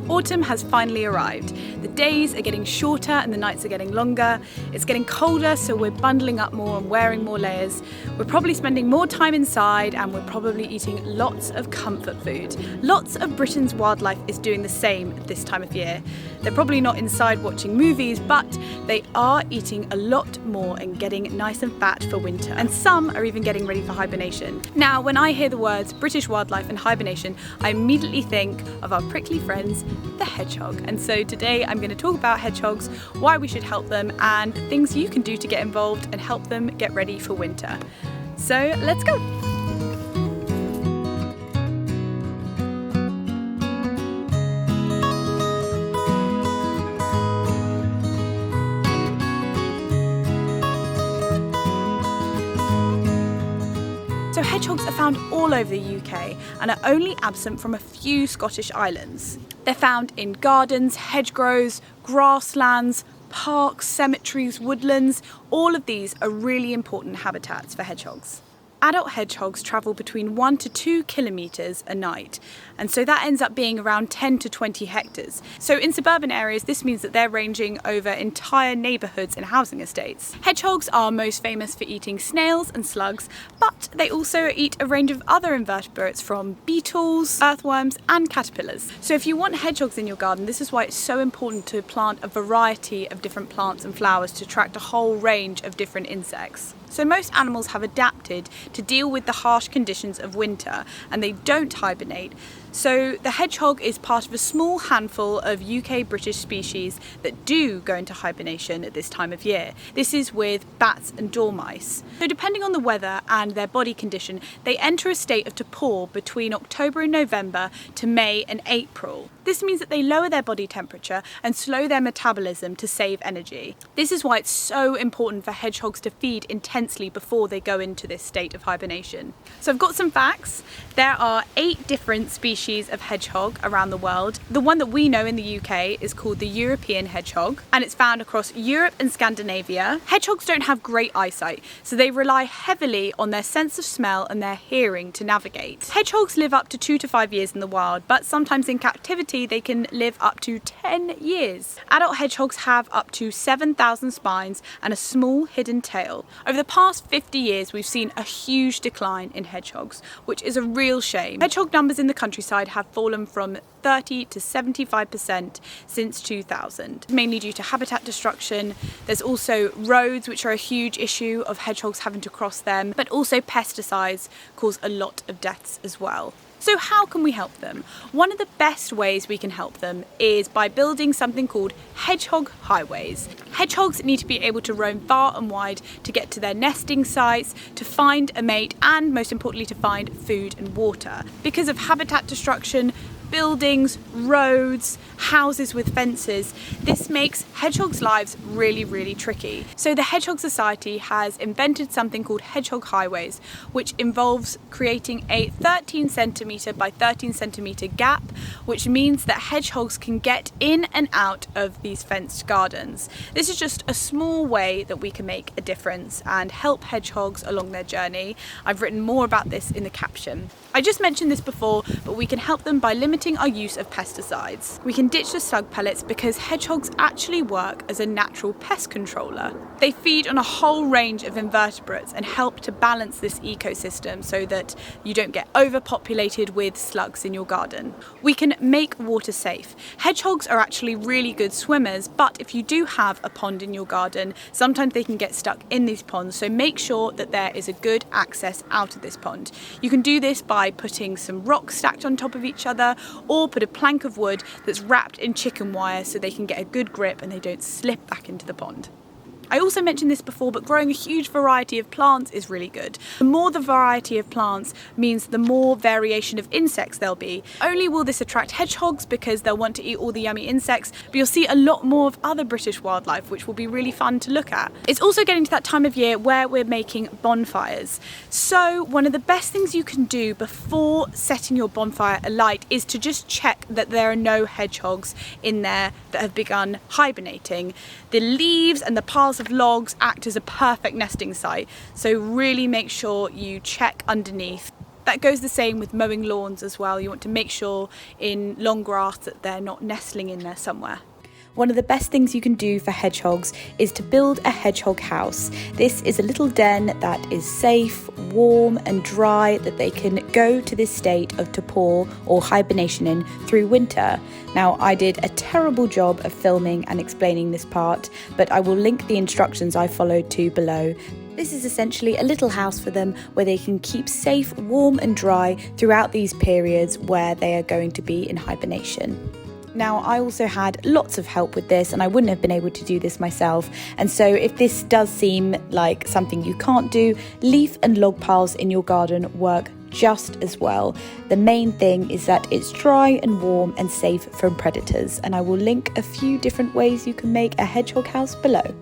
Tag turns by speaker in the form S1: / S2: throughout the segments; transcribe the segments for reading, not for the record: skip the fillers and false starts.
S1: Autumn has finally arrived. The days are getting shorter and the nights are getting longer. It's getting colder, so we're bundling up more and wearing more layers. We're probably spending more time inside and we're probably eating lots of comfort food. Lots of Britain's wildlife is doing the same at this time of year. They're probably not inside watching movies, but they are eating a lot more and getting nice and fat for winter. And some are even getting ready for hibernation. Now, when I hear the words British wildlife and hibernation, I immediately think of our prickly friends, the hedgehog. And so today I'm going to talk about hedgehogs, why we should help them, and things you can do to get involved and help them get ready for winter. So let's go! So hedgehogs are found all over the UK and are only absent from a few Scottish islands. They're found in gardens, hedgerows, grasslands, parks, cemeteries, woodlands. All of these are really important habitats for hedgehogs. Adult hedgehogs travel between 1 to 2 kilometres a night, and so that ends up being around 10 to 20 hectares. So in suburban areas, this means that they're ranging over entire neighbourhoods and housing estates. Hedgehogs are most famous for eating snails and slugs, but they also eat a range of other invertebrates from beetles, earthworms and caterpillars. So if you want hedgehogs in your garden, this is why it's so important to plant a variety of different plants and flowers to attract a whole range of different insects. So most animals have adapted to deal with the harsh conditions of winter and they don't hibernate. So the hedgehog is part of a small handful of UK British species that do go into hibernation at this time of year. This is with bats and dormice. So depending on the weather and their body condition, they enter a state of torpor between October and November to May and April. This means that they lower their body temperature and slow their metabolism to save energy. This is why it's so important for hedgehogs to feed intensely before they go into this state of hibernation. So I've got some facts. There are 8 different species of hedgehog around the world. The one that we know in the UK is called the European hedgehog, and it's found across Europe and Scandinavia. Hedgehogs don't have great eyesight, so they rely heavily on their sense of smell and their hearing to navigate. Hedgehogs live up to 2 to 5 years in the wild, but sometimes in captivity they can live up to 10 years. Adult hedgehogs have up to 7,000 spines and a small hidden tail. Over the past 50 years, we've seen a huge decline in hedgehogs, which is a real shame. Hedgehog numbers in the countryside have fallen from 30 to 75% since 2000, mainly due to habitat destruction. There's also roads, which are a huge issue of hedgehogs having to cross them, but also pesticides cause a lot of deaths as well. So how can we help them? One of the best ways we can help them is by building something called Hedgehog Highways. Hedgehogs need to be able to roam far and wide to get to their nesting sites, to find a mate, and most importantly to find food and water. Because of habitat destruction, buildings, roads, houses with fences, this makes hedgehogs' lives really, really tricky. So the Hedgehog Society has invented something called Hedgehog Highways, which involves creating a 13 centimetre by 13 centimetre gap, which means that hedgehogs can get in and out of these fenced gardens. This is just a small way that we can make a difference and help hedgehogs along their journey. I've written more about this in the caption. I just mentioned this before, but we can help them by limiting our use of pesticides. We can ditch the slug pellets because hedgehogs actually work as a natural pest controller. They feed on a whole range of invertebrates and help to balance this ecosystem so that you don't get overpopulated with slugs in your garden. We can make water safe. Hedgehogs are actually really good swimmers, but if you do have a pond in your garden, sometimes they can get stuck in these ponds, so make sure that there is a good access out of this pond. You can do this by putting some rocks stacked on top of each other, or put a plank of wood that's wrapped in chicken wire so they can get a good grip and they don't slip back into the pond. I also mentioned this before, but growing a huge variety of plants is really good. The more the variety of plants means the more variation of insects there'll be. Only will this attract hedgehogs because they'll want to eat all the yummy insects, but you'll see a lot more of other British wildlife, which will be really fun to look at. It's also getting to that time of year where we're making bonfires. So one of the best things you can do before setting your bonfire alight is to just check that there are no hedgehogs in there that have begun hibernating. The leaves and the piles of logs act as a perfect nesting site, so really make sure you check underneath. That goes the same with mowing lawns as well. You want to make sure in long grass that they're not nestling in there somewhere. One of the best things you can do for hedgehogs is to build a hedgehog house. This is a little den that is safe, warm and dry, that they can go to this state of torpor or hibernation in through winter. Now, I did a terrible job of filming and explaining this part, but I will link the instructions I followed to below. This is essentially a little house for them where they can keep safe, warm and dry throughout these periods where they are going to be in hibernation. Now, I also had lots of help with this and I wouldn't have been able to do this myself. And so if this does seem like something you can't do, leaf and log piles in your garden work just as well. The main thing is that it's dry and warm and safe from predators. And I will link a few different ways you can make a hedgehog house below.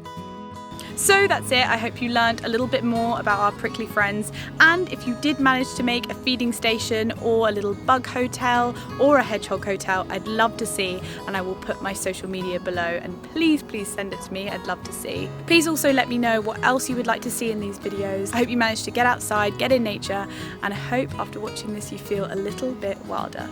S1: So that's it. I hope you learned a little bit more about our prickly friends, and if you did manage to make a feeding station or a little bug hotel or a hedgehog hotel, I'd love to see, and I will put my social media below, and please send it to me. I'd love to see. Please also let me know what else you would like to see in these videos. I hope you managed to get outside, get in nature, and I hope after watching this you feel a little bit wilder.